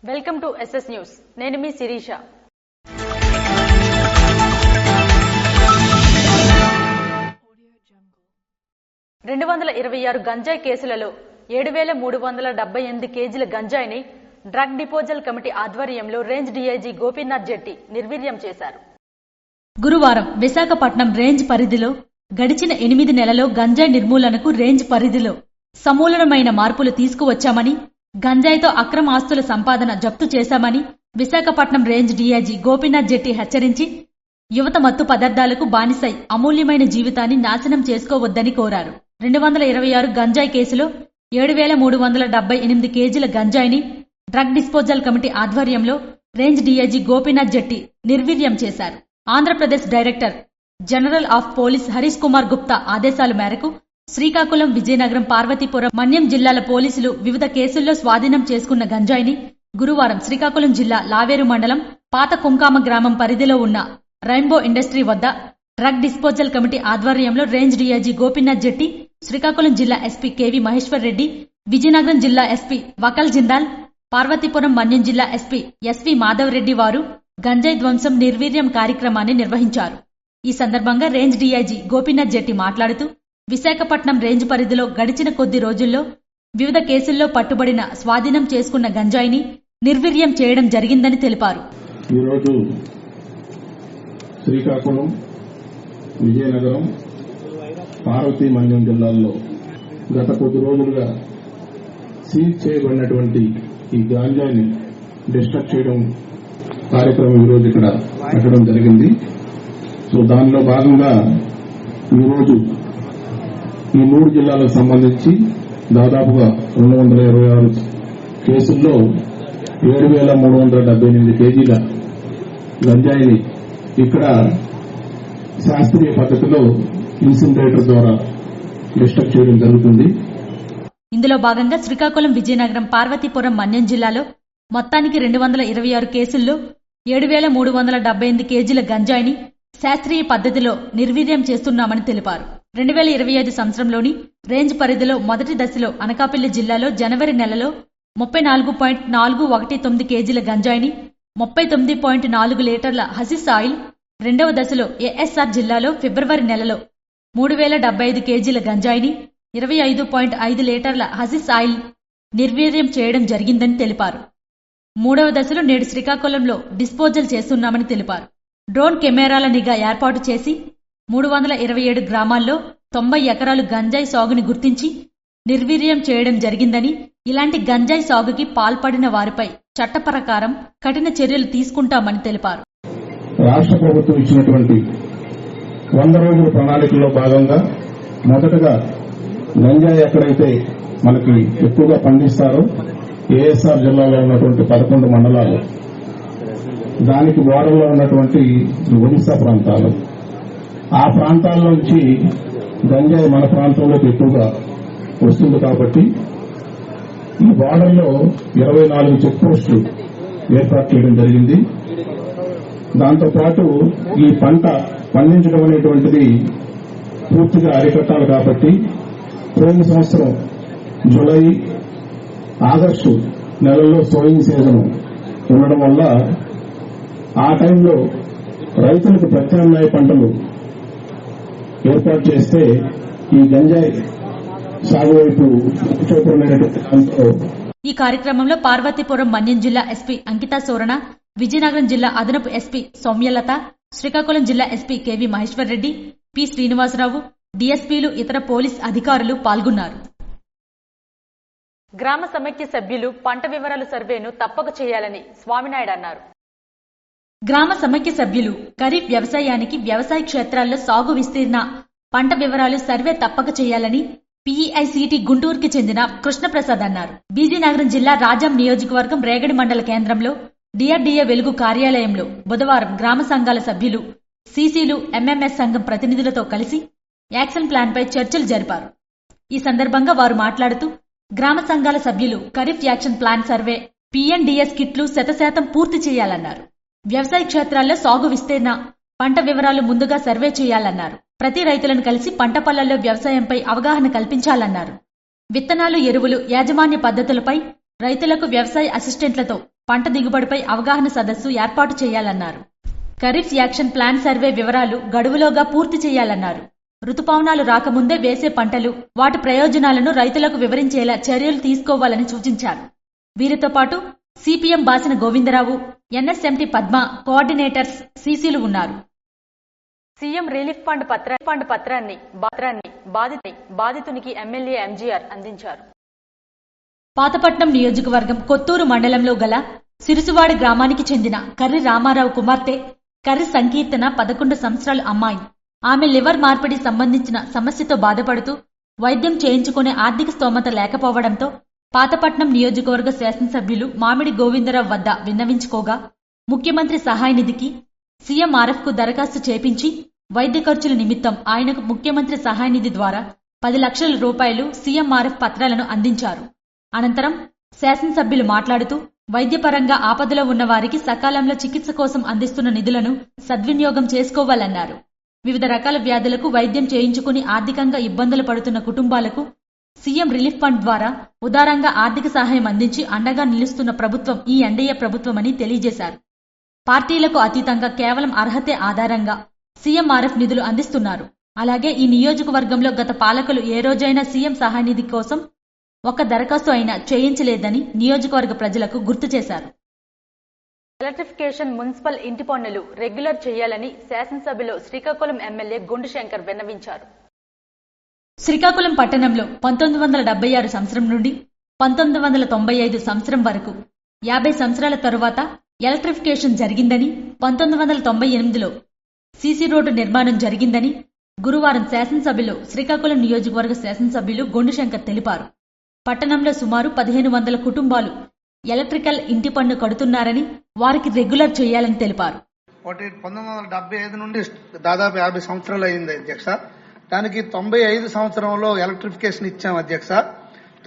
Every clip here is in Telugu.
Welcome to SS news. నేను మీ శిరీష. 226 గంజాయి కేసులలో 7,378 కేజీల గంజాయిని డ్రగ్ డిపోజల్ కమిటీ ఆధ్వర్యంలో రేంజ్ డీఐజీ గోపీనాథ్ జెట్టి నిర్వీర్యం చేశారు. గురువారం విశాఖపట్నం రేంజ్ పరిధిలో గడిచిన 8 నెలలో గంజాయి నిర్మూలనకు రేంజ్ పరిధిలో సమూలమైన మార్పులు తీసుకువచ్చామని, గంజాయితో అక్రమ ఆస్తుల సంపాదన జప్తు చేశామని విశాఖపట్నం రేంజ్ డీఐజీ గోపీనాథ్ జెట్టి హెచ్చరించి, యువత మత్తు పదార్థాలకు బానిసై అమూల్యమైన జీవితాన్ని నాశనం చేసుకోవద్దని కోరారు. 226 గంజాయి కేసులో 7,378 కేజీల గంజాయిని డ్రగ్ డిస్పోజల్ కమిటీ ఆధ్వర్యంలో రేంజ్ డీఐజీ గోపీనాథ్ జెట్టి నిర్వీర్యం చేశారు. Andhra Pradesh director general of police Harish Kumar Gupta ఆదేశాల మేరకు శ్రీకాకుళం, విజయనగరం, పార్వతీపురం, మన్యం జిల్లాల పోలీసులు వివిధ కేసుల్లో స్వాధీనం చేసుకున్న గంజాయిని గురువారం శ్రీకాకుళం జిల్లా లావేరు మండలం పాత కుంకామ గ్రామం పరిధిలో ఉన్న రెయిన్బో ఇండస్ట్రీ వద్ద డ్రగ్ డిస్పోజల్ కమిటీ ఆధ్వర్యంలో రేంజ్ డీఐజీ గోపీనాథ్ జెట్టి, శ్రీకాకుళం జిల్లా ఎస్పీ కేవీ మహేశ్వర్ రెడ్డి, విజయనగరం జిల్లా ఎస్పీ వకల్ జిందాల్, పార్వతీపురం, మన్యం జిల్లా ఎస్పీ ఎస్వి మాధవ్ రెడ్డి వారు గంజాయి ధ్వంసం నిర్వీర్యం కార్యక్రమాన్ని నిర్వహించారు. ఈ సందర్భంగా రేంజ్ డీఐజీ గోపీనాథ్ జెట్టి మాట్లాడుతూ, విశాఖపట్నం రేంజ్ పరిధిలో గడిచిన కొద్ది రోజుల్లో వివిధ కేసుల్లో పట్టుబడిన స్వాధీనం చేసుకున్న గంజాయిని నిర్వీర్యం చేయడం జరిగిందని తెలిపారు. ఈరోజు శ్రీకాకుళం, విజయనగరం, పార్వతీ, మన్యం జిల్లాల్లో గత కొద్ది రోజులుగా సీజ్ చేయబడినటువంటి ఈ గాంజాయిని డిస్ట్రక్ట్ చేయడం కార్యక్రమం ఈరోజు ఇక్కడ పెట్టడం జరిగింది. సో దానిలో భాగంగా ఈరోజు ఈ 3 జిల్లాలకు సంబంధించి దాదాపుగా 226 కేసుల్లో 7,378 కేజీల గంజాయిని ఇక్కడ శాస్త్రీయ పద్ధతిలో ఇన్సినరేటర్ ద్వారా డిస్ట్రక్ట్ చేయడం జరుగుతుంది. ఇందులో భాగంగా శ్రీకాకుళం, విజయనగరం, పార్వతీపురం, మన్యం జిల్లాలో మొత్తానికి 226 కేసుల్లో 7,378 కేజీల గంజాయిని శాస్త్రీయ పద్ధతిలో నిర్వీర్యం చేస్తున్నామని తెలిపారు. 2025 సంవత్సరంలోని రేంజ్ పరిధిలో మొదటి దశలో అనకాపల్లి జిల్లాలో జనవరి నెలలో 34.419 కేజీల గంజాయిని, 39.4 లీటర్ల హసిస్ ఆయిల్, రెండవ దశలో ఏఎస్ఆర్ జిల్లాలో ఫిబ్రవరి నెలలో 3,075 కేజీల గంజాయిని, 25.5 లీటర్ల హసిస్ ఆయిల్ నిర్వీర్యం చేయడం జరిగిందని తెలిపారు. మూడవ దశలో నేడు శ్రీకాకుళంలో డిస్పోజల్ చేస్తున్నామని తెలిపారు. డ్రోన్ కెమెరాల నిఘా ఏర్పాటు చేసి 327 గ్రామాల్లో 90 ఎకరాలు గంజాయి సాగుని గుర్తించి నిర్వీర్యం చేయడం జరిగిందని, ఇలాంటి గంజాయి సాగుకి పాల్పడిన వారిపై చట్ట ప్రకారం కఠిన చర్యలు తీసుకుంటామని తెలిపారు. రాష్ట్ర ప్రభుత్వం ఇచ్చినటువంటి 100 రోజుల ప్రణాళికలో భాగంగా మొదటగా గంజాయి ఎక్కడైతే మనకి ఎక్కువగా పండిస్తారో ఏఎస్ఆర్ జిల్లాలో ఉన్నటువంటి 11 మండలాలు, దానికి బోర్డర్లో ఉన్నటువంటి ఒడిశా ప్రాంతాలు, ఆ ప్రాంతాల నుంచి గంజాయి మన ప్రాంతంలోకి ఎక్కువగా వస్తుంది. కాబట్టి ఈ బోర్డర్లో 24 చెక్ పోస్టులు ఏర్పాటు చేయడం జరిగింది. దాంతోపాటు ఈ పంట పండించడం అనేటువంటిది పూర్తిగా అరికట్టాలి. కాబట్టి పోయిన సంవత్సరం జూలై, ఆగస్టు నెలల్లో సోయింగ్ సీజన్ ఉండడం వల్ల ఆ టైంలో రైతులకు ప్రత్యామ్నాయ పంటలు ఏర్పాటు చేస్తే ఈ గంజాయి సాగు వైపు చూపడమైనటువంటి. ఈ కార్యక్రమంలో పార్వతీపురం, మన్యం జిల్లా ఎస్పీ అంకితా సోరణ, విజయనగరం జిల్లా అదనపు ఎస్పీ సౌమ్యలత, శ్రీకాకుళం జిల్లా SP K V Maheshwar Reddy, P Srinivasarao, డీఎస్పీలు, ఇతర పోలీస్ అధికారులు పాల్గొన్నారు. గ్రామ సమైక్య సభ్యులు పంట వివరాల సర్వేను తప్పక చేయాలని స్వామినాయుడు అన్నారు. గ్రామ సమైక్య సభ్యులు ఖరీఫ్ వ్యవసాయానికి వ్యవసాయ క్షేత్రాల్లో సాగు విస్తీర్ణ, పంట వివరాలు సర్వే తప్పక చేయాలని పీఈఐసీటీ గుంటూరుకి చెందిన కృష్ణప్రసాద్ అన్నారు. బీజీనగరం జిల్లా రాజాం నియోజకవర్గం రేగడి మండల కేంద్రంలో డిఆర్డీఏ వెలుగు కార్యాలయంలో బుధవారం గ్రామ సంఘాల సభ్యులు, సీసీలు, ఎంఎంఎస్ సంఘం ప్రతినిధులతో కలిసి యాక్షన్ ప్లాన్పై చర్చలు జరిపారు. ఈ సందర్భంగా వారు మాట్లాడుతూ, గ్రామ సంఘాల సభ్యులు ఖరీఫ్ యాక్షన్ ప్లాన్ సర్వే, పీఎన్డీఎస్ కిట్లు 100% పూర్తి చేయాలన్నారు. వ్యవసాయ క్షేత్రాల్లో సాగు విస్తీర్ణ, పంట వివరాలు ముందుగా సర్వే చేయాలన్నారు. ప్రతి రైతులను కలిసి పంట పొలాల్లో వ్యవసాయంపై అవగాహన కల్పించాలన్నారు. విత్తనాలు, ఎరువులు, యాజమాన్య పద్ధతులపై రైతులకు వ్యవసాయ అసిస్టెంట్లతో పంట దిగుబడిపై అవగాహన సదస్సు ఏర్పాటు చేయాలన్నారు. ఖరీఫ్ యాక్షన్ ప్లాన్ సర్వే వివరాలు గడువులోగా పూర్తి చేయాలన్నారు. రుతుపవనాలు రాకముందే వేసే పంటలు, వాటి ప్రయోజనాలను రైతులకు వివరించేలా చర్యలు తీసుకోవాలని సూచించారు. వీరితో పాటు సిపిఎం బాసిన గోవిందరావు, ఎన్ఎస్ఎంటీ పద్మ, కోఆర్డినేటర్స్, సిసిలు ఉన్నారు. సీఎం రిలీఫ్ ఫండ్ పత్రాన్ని బాధితునికి ఎమ్మెల్యే ఎంజీఆర్ అందించారు. పాతపట్నం నియోజకవర్గం కొత్తూరు మండలంలో గల సిరుసువాడ గ్రామానికి చెందిన కర్రి రామారావు కుమార్తె కర్రి సంకీర్తన 11 సంవత్సరాల అమ్మాయి. ఆమె లివర్ మార్పిడి సంబంధించిన సమస్యతో బాధపడుతూ వైద్యం చేయించుకునే ఆర్థిక స్తోమత లేకపోవడంతో పాతపట్నం నియోజకవర్గ శాసనసభ్యులు మామిడి గోవిందరావు వద్ద విన్నవించుకోగా ముఖ్యమంత్రి సహాయ నిధికి సీఎంఆర్ఎఫ్ కు దరఖాస్తు చేపించి వైద్య ఖర్చుల నిమిత్తం ఆయనకు ముఖ్యమంత్రి సహాయ నిధి ద్వారా 10 లక్షల రూపాయలు సీఎంఆర్ఎఫ్ పత్రాలను అందించారు. అనంతరం శాసనసభ్యులు మాట్లాడుతూ వైద్యపరంగా ఆపదలో ఉన్న వారికి సకాలంలో చికిత్స కోసం అందిస్తున్న నిధులను సద్వినియోగం చేసుకోవాలన్నారు. వివిధ రకాల వ్యాధులకు వైద్యం చేయించుకుని ఆర్థికంగా ఇబ్బందులు పడుతున్న కుటుంబాలకు సీఎం రిలీఫ్ ఫండ్ ద్వారా ఉదారంగా ఆర్థిక సహాయం అందించి అండగా నిలుస్తున్న ప్రభుత్వం ఈ ఎన్డీఏ ప్రభుత్వమని తెలియజేశారు. పార్టీలకు అతీతంగా కేవలం అర్హతే ఆధారంగా సీఎంఆర్ఎఫ్ నిధులు అందిస్తున్నారు. అలాగే ఈ నియోజకవర్గంలో గత పాలకులు ఏ రోజైనా సీఎం సహాయ నిధి కోసం ఒక్క దరఖాస్తు అయినా చేయించలేదని నియోజకవర్గ ప్రజలకు గుర్తు చేశారు. ఎలక్ట్రిఫికేషన్ మున్సిపల్ ఇంటి పన్నులు రెగ్యులర్ చేయాలని శాసనసభలో శ్రీకాకుళం ఎమ్మెల్యే గుండు శంకర్ విన్నవించారు. శ్రీకాకుళం పట్టణంలో 1976 సంవత్సరం నుండి 1995 సంవత్సరం వరకు 50 సంవత్సరాల తరువాత ఎలక్ట్రిఫికేషన్ జరిగిందని, 1998లో సీసీ రోడ్డు నిర్మాణం జరిగిందని గురువారం శాసనసభలో శ్రీకాకుళం నియోజకవర్గ శాసనసభ్యులు గుండుశంకర్ తెలిపారు. పట్టణంలో సుమారు 1500 కుటుంబాలు ఎలక్ట్రికల్ ఇంటి పన్ను కడుతున్నారని, వారికి రెగ్యులర్ చేయాలని తెలిపారు. 1975 నుండి దాదాపు 50 సంవత్సరాలు అయింది అధ్యక్ష. దానికి 95 సంవత్సరంలో ఎలక్ట్రిఫికేషన్ ఇచ్చాం అధ్యక్ష.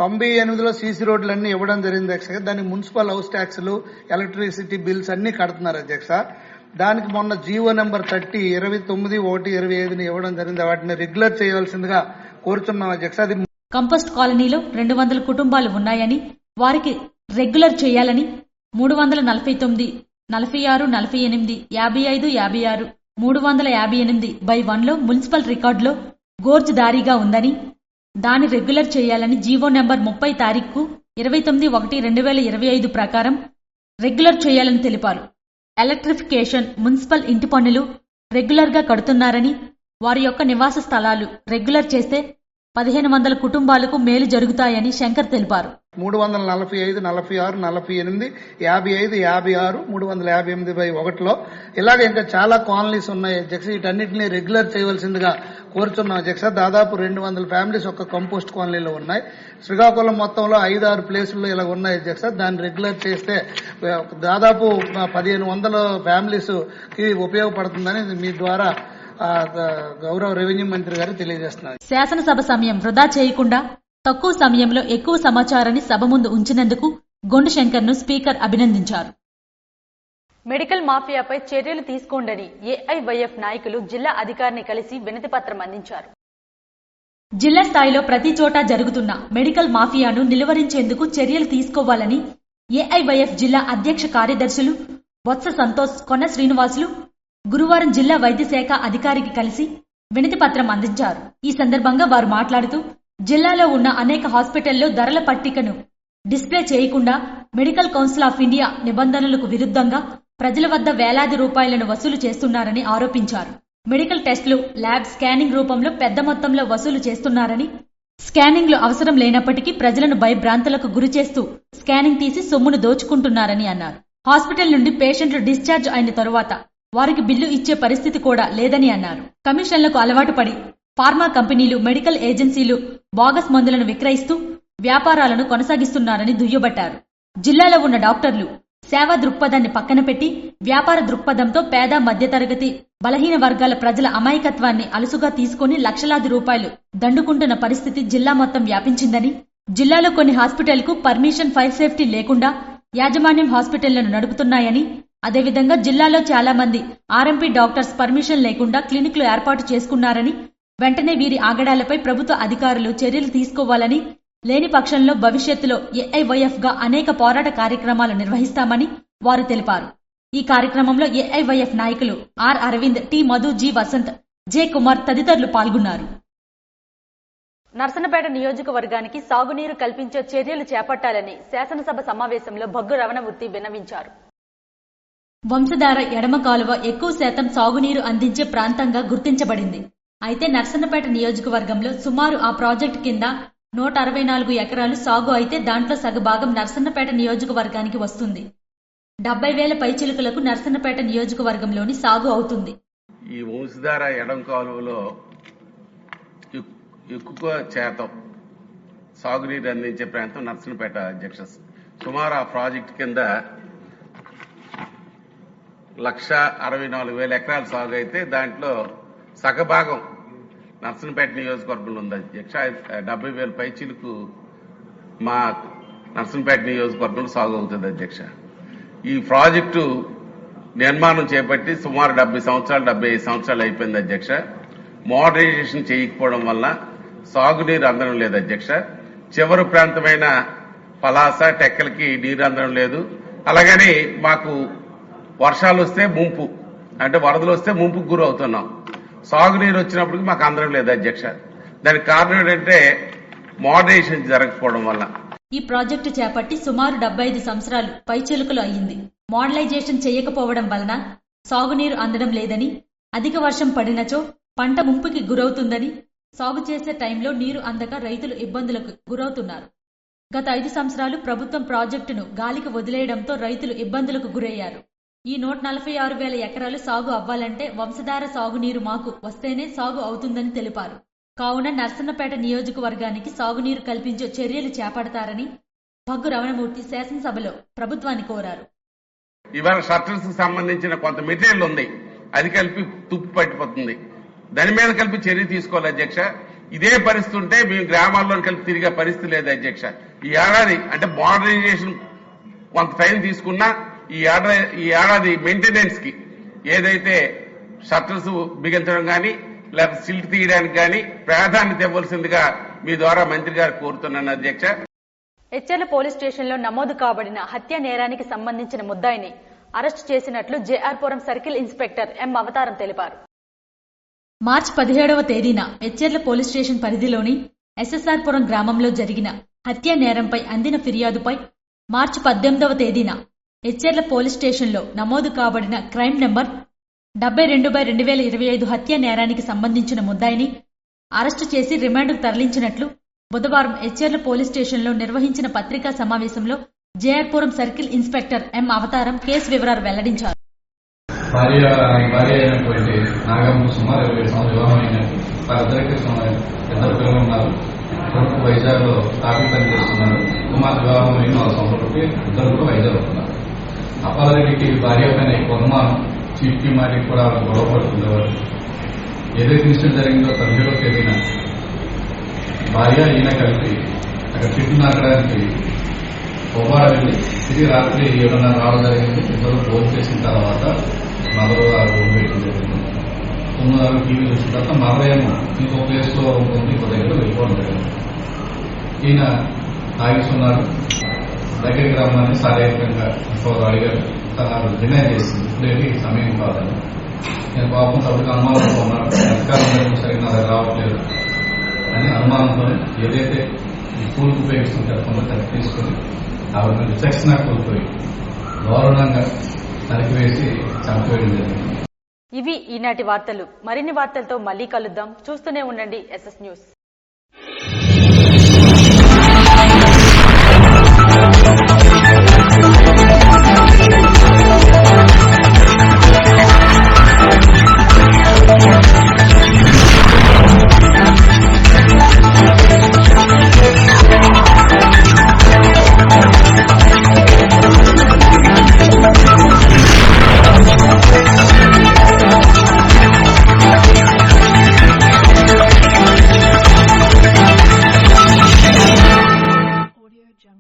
98లో సీసీ రోడ్లన్నీ ఇవ్వడం జరిగింది అధ్యక్ష. దానికి మున్సిపల్ హౌస్ ట్యాక్సులు, ఎలక్ట్రిసిటీ బిల్స్ అన్ని కడుతున్నారు అధ్యక్ష. దానికి మొన్న జీవో నెంబర్ 30 29/1/25 ఇవ్వడం జరిగింది. వాటిని రెగ్యులర్ చేయవలసిందిగా కోరుతున్నాం అధ్యక్ష. అది కంపోస్ట్ కాలనీలో 200 కుటుంబాలు ఉన్నాయని, వారికి రెగ్యులర్ చేయాలని 349, 46, 48, 55, 56, 358/1లో మున్సిపల్ రికార్డులో గోర్జుదారీగా ఉందని, దాన్ని రెగ్యులర్ చేయాలని జీవో నెంబర్ 30 తారీఖు 29/1/2025 ప్రకారం రెగ్యులర్ చేయాలని తెలిపారు. ఎలక్ట్రిఫికేషన్ మున్సిపల్ ఇంటి పన్నులు రెగ్యులర్గా కడుతున్నారని, వారి యొక్క నివాస స్థలాలు రెగ్యులర్ చేస్తే 1500 కుటుంబాలకు మేలు జరుగుతాయని శంకర్ తెలిపారు. 345, 46, 48, 55, 56, 358/1లో ఇలాగ ఇంకా చాలా కాలనీస్ ఉన్నాయి అధ్యక్ష. వీటన్నిటిని రెగ్యులర్ చేయవలసిందిగా కోరుతున్నాం అధ్యక్ష. దాదాపు 200 ఫ్యామిలీస్ ఒక కంపోస్ట్ కాలనీలో ఉన్నాయి. శ్రీకాకుళం మొత్తంలో 5-6 ప్లేసుల్లో ఇలా ఉన్నాయి అధ్యక్ష. దాన్ని రెగ్యులర్ చేస్తే దాదాపు 1500 ఫ్యామిలీస్ కి ఉపయోగపడుతుందని మీ ద్వారా గౌరవ రెవెన్యూ మంత్రి గారు తెలియజేస్తున్నారు. శాసనసభ సమయం వృధా చేయకుండా తక్కువ సమయంలో ఎక్కువ సమాచారాన్ని సభ ముందు ఉంచినందుకు గొండు శంకర్ను స్పీకర్ అభినందించారు. మెడికల్ మాఫియాపై చర్యలు తీసుకోండని ఏఐవైఎఫ్ నాయకులు జిల్లా అధికారిని కలిసి వినతి పత్రం అందించారు. జిల్లా స్థాయిలో ప్రతి చోటా జరుగుతున్న మెడికల్ మాఫియాను నిలువరించేందుకు చర్యలు తీసుకోవాలని ఏఐవైఎఫ్ జిల్లా అధ్యక్ష కార్యదర్శులు బొత్స సంతోష్, కొన్న శ్రీనివాసులు గురువారం జిల్లా వైద్య శాఖ అధికారికి కలిసి వినతి పత్రం అందించారు. ఈ సందర్భంగా వారు మాట్లాడుతూ జిల్లాలో ఉన్న అనేక హాస్పిటల్లో ధరల పట్టికను డిస్ప్లే చేయకుండా మెడికల్ కౌన్సిల్ ఆఫ్ ఇండియా నిబంధనలకు విరుద్ధంగా ప్రజల వద్ద వేలాది రూపాయలను వసూలు చేస్తున్నారని ఆరోపించారు. మెడికల్ టెస్టులు, ల్యాబ్ స్కానింగ్ రూపంలో పెద్ద మొత్తంలో వసూలు చేస్తున్నారని, స్కానింగ్లు అవసరం లేనప్పటికీ ప్రజలను భయభ్రాంతులకు గురిచేస్తూ స్కానింగ్ తీసి సొమ్మును దోచుకుంటున్నారని అన్నారు. హాస్పిటల్ నుండి పేషెంట్లు డిశ్చార్జ్ అయిన తరువాత వారికి బిల్లు ఇచ్చే పరిస్థితి కూడా లేదని అన్నారు. కమిషన్లకు అలవాటు పడి ఫార్మా కంపెనీలు, మెడికల్ ఏజెన్సీలు బోగస్ మందులను విక్రయిస్తూ వ్యాపారాలను కొనసాగిస్తున్నారని దుయ్యబట్టారు. జిల్లాలో ఉన్న డాక్టర్లు సేవా దృక్పథాన్ని పక్కన పెట్టి వ్యాపార దృక్పథంతో పేద, మధ్యతరగతి, బలహీన వర్గాల ప్రజల అమాయకత్వాన్ని అలుసుగా తీసుకుని లక్షలాది రూపాయలు దండుకుంటున్న పరిస్థితి జిల్లా మొత్తం వ్యాపించిందని, జిల్లాలో కొన్ని హాస్పిటల్కు పర్మిషన్, ఫైర్ సేఫ్టీ లేకుండా యాజమాన్యం హాస్పిటళ్లను నడుపుతున్నాయని, అదేవిధంగా జిల్లాలో చాలా మంది ఆర్ఎంపీ డాక్టర్స్ పర్మిషన్ లేకుండా క్లినిక్లు ఏర్పాటు చేసుకున్నారని, వెంటనే వీరి ఆగడాలపై ప్రభుత్వ అధికారులు చర్యలు తీసుకోవాలని లేని పక్షంలో భవిష్యత్తులో ఏఐవైఎఫ్ గా అనేక పోరాట కార్యక్రమాలు నిర్వహిస్తామని వారు తెలిపారు. ఈ కార్యక్రమంలో ఏఐవైఎఫ్ నాయకులు R Aravind, T Madhu, G Vasanth, J Kumar తదితరులు పాల్గొన్నారు. నర్సన్నపేట నియోజకవర్గానికి సాగునీరు కల్పించే చర్యలు చేపట్టాలని శాసనసభ సమావేశంలో భగ్గు రమణమూర్తి విన్నవించారు. వంశధార ఎడమ కాలువ ఎక్కువ శాతం సాగునీరు అందించే ప్రాంతంగా గుర్తించబడింది. అయితే నర్సన్నపేట నియోజకవర్గంలో సుమారు ఆ ప్రాజెక్టు కింద 164 ఎకరాలు సాగు అయితే దాంట్లో సగభాగం నర్సన్నపేట నియోజకవర్గానికి వస్తుంది. 70,000 పైచిలుకలకు నర్సన్నపేట నియోజకవర్గంలోని సాగు అవుతుంది. ఈ వంశధార ఎడం కాలువలో ఎక్కువ శాతం సాగునీరు అందించే ప్రాంతం నర్సన్నపేట అధ్యక్ష. సుమారు ఆ ప్రాజెక్టు కింద 164,000 ఎకరాలు సాగు అయితే దాంట్లో సగభాగం నర్సన్నపేట నియోజకవర్గంలో ఉంది అధ్యక్ష. 70,000 పైచిలకు మా నర్సన్నపేట నియోజకవర్గంలో సాగు అవుతుంది అధ్యక్ష. ఈ ప్రాజెక్టు నిర్మాణం చేపట్టి సుమారు 75 సంవత్సరాలు అయిపోయింది అధ్యక్ష. మోడరైజేషన్ చేయకపోవడం వల్ల సాగునీరు అందడం లేదు అధ్యక్ష. చివరి ప్రాంతమైన పలాస, టెక్కలకి నీరు అందడం లేదు. అలాగని మాకు వర్షాలు వస్తే ముంపు, అంటే వరదలు వస్తే ముంపుకు గురి అవుతున్నాం. సాగునీరు వచ్చినప్పటికీ మాకు అందడం లేదు అధ్యక్ష. దానికి కారణం ఏంటంటే మోడరైజేషన్ జరగకపోవడం వల్ల. ఈ ప్రాజెక్టు చేపట్టి సుమారు 75 సంవత్సరాలు పైచిలుకలు అయ్యింది. మోడలైజేషన్ చేయకపోవడం వలన సాగునీరు అందడం లేదని, అధిక వర్షం పడినచో పంట ముంపుకి గురవుతుందని, సాగు చేసే టైంలో నీరు అందక రైతులు ఇబ్బందులకు గురవుతున్నారు. గత 5 సంవత్సరాలు ప్రభుత్వం ప్రాజెక్టును గాలికి వదిలేయడంతో రైతులు ఇబ్బందులకు గురయ్యారు. ఈ 146,000 ఎకరాలు సాగు అవ్వాలంటే వంశధార సాగునీరు మాకు వస్తేనే సాగు అవుతుందని తెలిపారు. కావున నర్సన్నపేట నియోజకవర్గానికి సాగునీరు కల్పించే చర్యలు చేపడతారని భగ్గు రమణమూర్తి శాసనసభలో ప్రభుత్వాన్ని కోరారు. ఇవాళ షట్టర్స్ కు సంబంధించిన కొంత మెటీరియల్ ఉంది, అది కలిపి తుప్పు పట్టిపోతుంది. దాని మీద కలిపి చర్య తీసుకోవాలి అధ్యక్ష. ఇదే పరిస్థితి ఉంటే మేము గ్రామాల్లో కలిపి తిరిగే పరిస్థితి లేదు అధ్యక్ష. ఈ ఏడాది అంటే మోడరైజేషన్ కొంత టైం తీసుకున్నా ఈ ఏడాది మెయింటెనెన్స్ కి ఏదైతే షట్టర్స్ బిగించడం గానీ లేకపోతే సిల్ట్ తీయడానికి గానీ ప్రాధాన్యత ఇవ్వాల్సిందిగా మీ ద్వారా మంత్రి గారు కోరుతున్నాను అధ్యక్ష. ఎచ్చెర్ల పోలీస్ స్టేషన్లో నమోదు కాబడిన హత్య నేరానికి సంబంధించిన ముద్దాయిని అరెస్టు చేసినట్లు జేఆర్పురం సర్కిల్ ఇన్స్పెక్టర్ ఎం అవతారం తెలిపారు. మార్చి 17వ తేదీన ఎచ్చెర్ల పోలీస్ స్టేషన్ పరిధిలోని ఎస్ఎస్ఆర్ పురం గ్రామంలో జరిగిన హత్య నేరంపై అందిన ఫిర్యాదుపై మార్చి 18వ తేదీన ఎచ్చెర్ల పోలీస్ స్టేషన్లో నమోదు కాబడిన క్రైమ్ నెంబర్ 72/2025 హత్య నేరానికి సంబంధించిన ముద్దాయిని అరెస్టు చేసి రిమాండ్కు తరలించినట్లు బుధవారం ఎచ్చెర్ల పోలీస్ స్టేషన్లో నిర్వహించిన పత్రికా సమావేశంలో జేఆర్పురం సర్కిల్ ఇన్స్పెక్టర్ ఎం అవతారం కేసు వివరాలు వెల్లడించారు. భార్య అయినటువంటి నాగమ్మ సుమారు 27 సంవత్సరాలు వివాహం అయినట్టు వారిద్దరికి ఇద్దరు పిల్లలు ఉన్నారు. కొడుకు వైజాగ్ లో టాపిక్ పని చేస్తున్నారు. కుమార్ వివాహం అయిన 4 సంవత్సరాలకి ఇద్దరు కూడా వైజాగ్ ఉన్నారు. అప్పారెడ్డికి భార్య పైన కొనుమానం చీఫ్కి మాటికి కూడా గొడవ పడుతుండేవారు. ఏదైతే ఇన్సిడెంట్ జరిగిందో 17వ తేదీన భార్య ఈయన కలిపి అక్కడ చెట్టు నాకడానికి కొవ్వాడ వెళ్ళి తిరిగి రాత్రి 7:30 రావడం జరిగింది. ఇద్దరు ఫోన్ చేసిన తర్వాత మరో రూమ్ పెట్టడం జరిగింది. 9 టీవీ చూసిన తర్వాత మరో ఇంకో ప్లేస్ లో ఉంటుంది, ఇంకో దగ్గర వెళ్ళిపోవడం జరిగింది. ఈయన ఆగిస్తున్నాడు, దగ్గరికి రమ్మని శారీరకంగా అడిగారు. తను డినై చేసింది, ఇప్పుడేమి సమయం కాదని. నేను పాపం సభ్యులకు అనుమానంతో ఉన్నాడు, అధికారం సరిగ్గా నా దగ్గర రావట్లేదు అని అనుమానంతో ఏదైతే ఈ పూలకు ఉపయోగిస్తుంటారో కొంత తీసుకుని ఆవిడ విచక్షణ కోల్పోయి దారుణంగా నరికివేసి చంపివేయడం జరిగింది. ఇవి ఈనాటి వార్తలు. మరిన్ని వార్తలతో మళ్ళీ కలుద్దాం. చూస్తూనే ఉండండి SS న్యూస్.